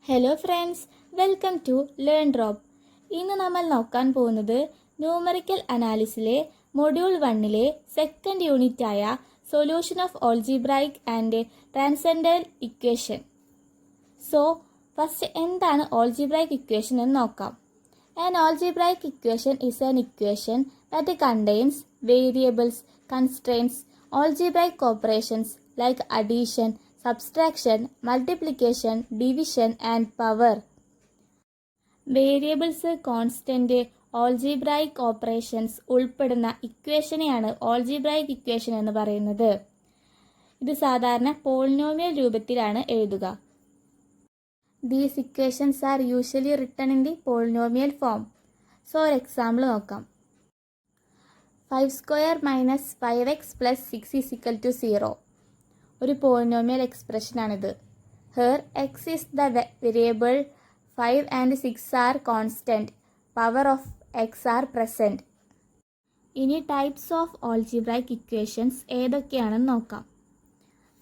Hello friends, welcome to learn drop. ഇന്ന് നമ്മൾ നോക്കാൻ പോകുന്നത് ന്യൂമറിക്കൽ അനാലിസിലെ മൊഡ്യൂൾ 1-ലെ സെക്കൻഡ് യൂണിറ്റായ solution of algebraic and transcendental equation. So first എന്താണ് ഓൾജിബ്രൈക് ഇക്വേഷൻ എന്ന് നോക്കാം. An algebraic equation is an equation that contains variables, constraints, algebraic operations like addition, subtraction, multiplication, division and power. Variables, constant, algebraic operations ഉൾപ്പെടുന്ന ഇക്വേഷനെയാണ് algebraic equation എന്ന് പറയുന്നത്. ഇത് സാധാരണ polynomial രൂപത്തിലാണ് എഴുതുക. These equations are usually written in the polynomial form. So ഒരു example നോക്കാം. 5 square minus 5x plus 6 is equal to 0. ഒരു polynomial എക്സ്പ്രഷനാണിത്. Here x is the variable, 5 and 6 are constant. Power of x are present. ഇനി types of algebraic equations ഏതൊക്കെയാണെന്ന് നോക്കാം.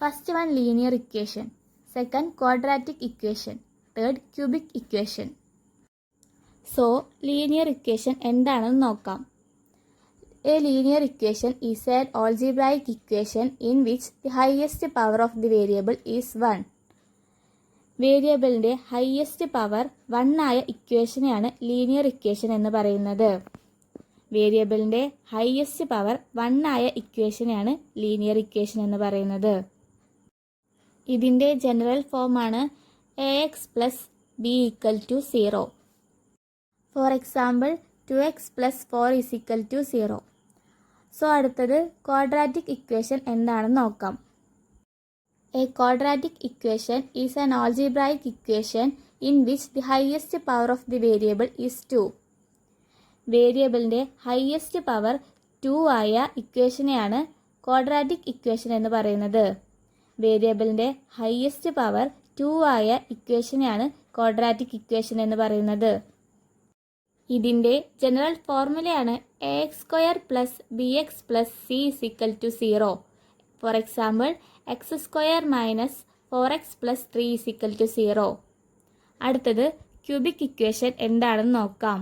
First one linear equation, second quadratic equation, third cubic equation. So linear equation എന്താണെന്ന് നോക്കാം. A linear equation is an algebraic equation in which the highest power of the variable is 1. വേരിയബിളിൻ്റെ highest power 1 ആയ ഇക്വേഷനെയാണ് linear equation എന്ന് പറയുന്നത്. വേരിയബിളിൻ്റെ highest power 1 ആയ ഇക്വേഷനെയാണ് linear equation എന്ന് പറയുന്നത്. ഇതിൻ്റെ ജനറൽ ഫോമാണ് ax plus b equal to 0. For example, 2x plus 4 is equal to 0. So അടുത്തത് ക്വാഡ്രാറ്റിക് ഇക്വേഷൻ എന്താണെന്ന് നോക്കാം. A quadratic equation is an algebraic equation in which the highest power of the variable is 2. വേരിയബിളിൻ്റെ highest power 2 ആയ ഇക്വേഷനെയാണ് quadratic equation എന്ന് പറയുന്നത്. വേരിയബിളിൻ്റെ highest power 2 ആയ ഇക്വേഷനെയാണ് quadratic equation എന്ന് പറയുന്നത്. ഇതിൻ്റെ ജനറൽ ഫോർമുലയാണ് ax² plus bx plus c is equal to 0. For example x² minus 4x plus 3 is equal to 0. അടുത്തത് ക്യൂബിക് ഇക്വേഷൻ എന്താണെന്ന് നോക്കാം.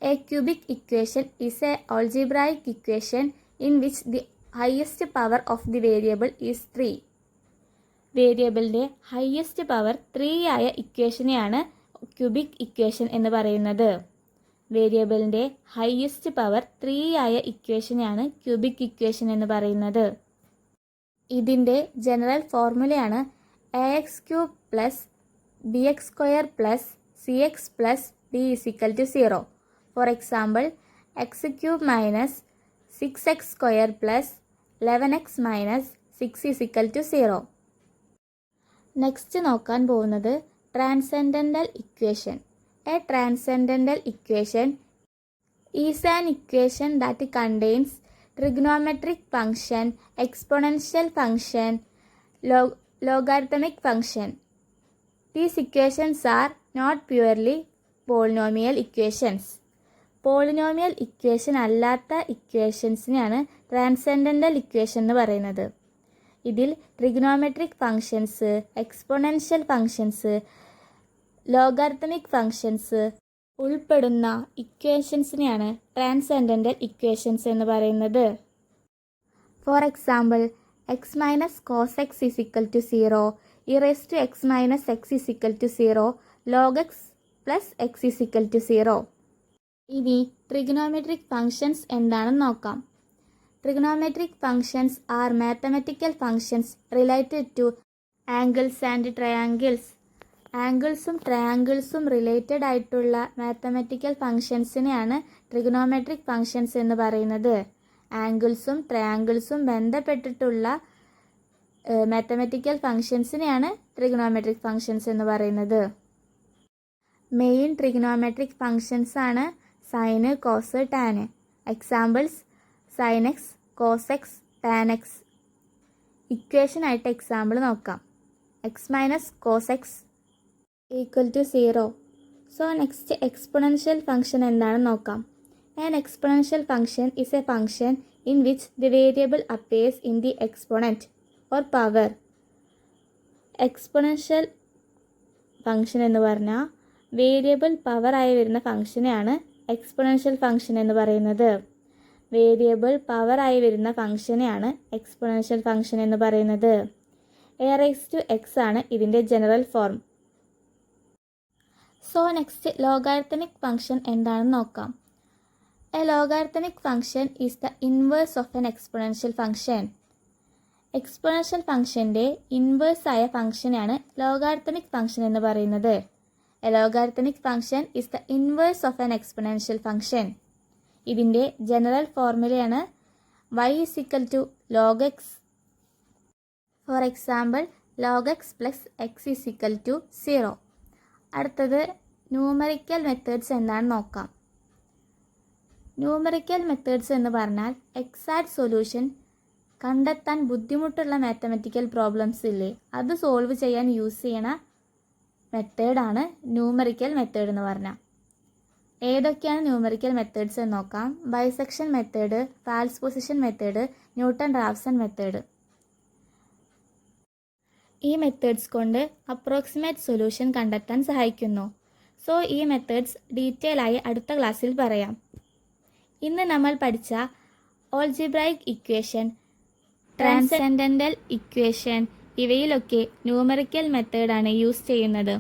A cubic equation is a algebraic equation in which the highest power of the variable is 3. വേരിയബിളിൻ്റെ highest power 3 ആയ ഇക്വേഷനെയാണ് cubic equation എന്ന് പറയുന്നത്. വേരിയബിളിൻ്റെ highest power 3 ആയ ഇക്വേഷനെയാണ് cubic equation എന്ന് പറയുന്നത്. ഇതിൻ്റെ ജനറൽ ഫോർമുലയാണ് ax³ plus bx² plus cx plus d is equal to 0. For example x³ minus 6x² plus 11x minus 6 is equal to 0. Next നോക്കാൻ പോകുന്നത് transcendental equation. A transcendental equation is an equation that contains trigonometric function, exponential function, logarithmic function. These equations are not purely polynomial equations. Polynomial equation അല്ലാത്ത ഇക്വേഷൻസിനെയാണ് transcendental equation എന്ന് പറയുന്നത്. ഇതിൽ trigonometric functions, exponential functions, ലോഗാരിതമിക് functions ഉൾപ്പെടുന്ന ഇക്വേഷൻസിനെയാണ് transcendental equations എന്ന് പറയുന്നത്. For example X minus cos X is equal to 0, E raise to X minus X is equal to 0, log X plus X is equal to 0. ഇനി trigonometric functions എന്താണെന്ന് നോക്കാം. Trigonometric functions are mathematical functions related to angles and triangles. ആംഗിൾസും ട്രയാങ്കിൾസും related ആയിട്ടുള്ള mathematical ഫങ്ഷൻസിനെയാണ് trigonometric functions എന്ന് പറയുന്നത്. ആംഗിൾസും ട്രയാങ്കിൾസും ബന്ധപ്പെട്ടിട്ടുള്ള മാത്തമാറ്റിക്കൽ ഫങ്ഷൻസിനെയാണ് ട്രിഗണോമെട്രിക് ഫങ്ഷൻസ് എന്ന് പറയുന്നത്. മെയിൻ ട്രിഗണോമെട്രിക് ഫങ്ഷൻസ് ആണ് sine, cos, tan. Examples sin x, cos x, tan x. ഇക്വേഷനായിട്ട് എക്സാമ്പിൾ നോക്കാം. x minus cos x equal to 0. So next exponential function എന്താണെന്ന് നോക്കാം. An exponential function is a function in which the variable appears in the exponent or power. Exponential function എന്ന് പറഞ്ഞാൽ variable പവറായി വരുന്ന ഫംഗ്ഷനെയാണ് exponential function എന്ന് പറയുന്നത്. Variable പവറായി വരുന്ന ഫംഗ്ഷനെയാണ് exponential function എന്ന് പറയുന്നത്. a⁻x ആണ് ഇതിൻ്റെ general form. So next logarithmic function എന്താണെന്ന് നോക്കാം. A logarithmic function is the inverse of an exponential function. Exponential ഫംഗ്ഷൻ്റെ ഇൻവേഴ്സായ ഫംഗ്ഷനാണ് ലോഗാരിത്തമിക് ഫംഗ്ഷൻ എന്ന് പറയുന്നത്. A logarithmic function is the inverse of an exponential function. ഇതിൻ്റെ ജനറൽ ഫോർമുലയാണ് y log x. For example log x plus x = 0. അടുത്തത് numerical methods എന്താണെന്ന് നോക്കാം. ന്യൂമറിക്കൽ മെത്തേഡ്സ് എന്ന് പറഞ്ഞാൽ എക്സാക്ട് സൊല്യൂഷൻ കണ്ടെത്താൻ ബുദ്ധിമുട്ടുള്ള മാത്തമാറ്റിക്കൽ പ്രോബ്ലംസ് ഇല്ലേ, അത് സോൾവ് ചെയ്യാൻ യൂസ് ചെയ്യണ മെത്തേഡാണ് ന്യൂമറിക്കൽ മെത്തേഡ് എന്ന് പറഞ്ഞാൽ. ഏതൊക്കെയാണ് ന്യൂമറിക്കൽ മെത്തേഡ്സ് എന്ന് നോക്കാം. Bisection method, false position method, newton Raphson method. ഈ മെത്തേഡ്സ് കൊണ്ട് അപ്രോക്സിമേറ്റ് സൊല്യൂഷൻ കണ്ടെത്താൻ സഹായിക്കുന്നു. സോ ഈ മെത്തേഡ്സ് ഡീറ്റെയിൽ ആയി അടുത്ത ക്ലാസ്സിൽ പറയാം. ഇന്ന് നമ്മൾ പഠിച്ച ഓൾജിബ്രൈക് ഇക്വേഷൻ, ട്രാൻസെൻഡൻ്റൽ ഇക്വേഷൻ ഇവയിലൊക്കെ ന്യൂമറിക്കൽ മെത്തേഡാണ് യൂസ് ചെയ്യുന്നത്.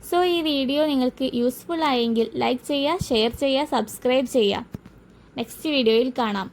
സോ ഈ വീഡിയോ നിങ്ങൾക്ക് യൂസ്ഫുൾ ആയെങ്കിൽ ലൈക്ക് ചെയ്യുക, ഷെയർ ചെയ്യുക, സബ്സ്ക്രൈബ് ചെയ്യുക. നെക്സ്റ്റ് വീഡിയോയിൽ കാണാം.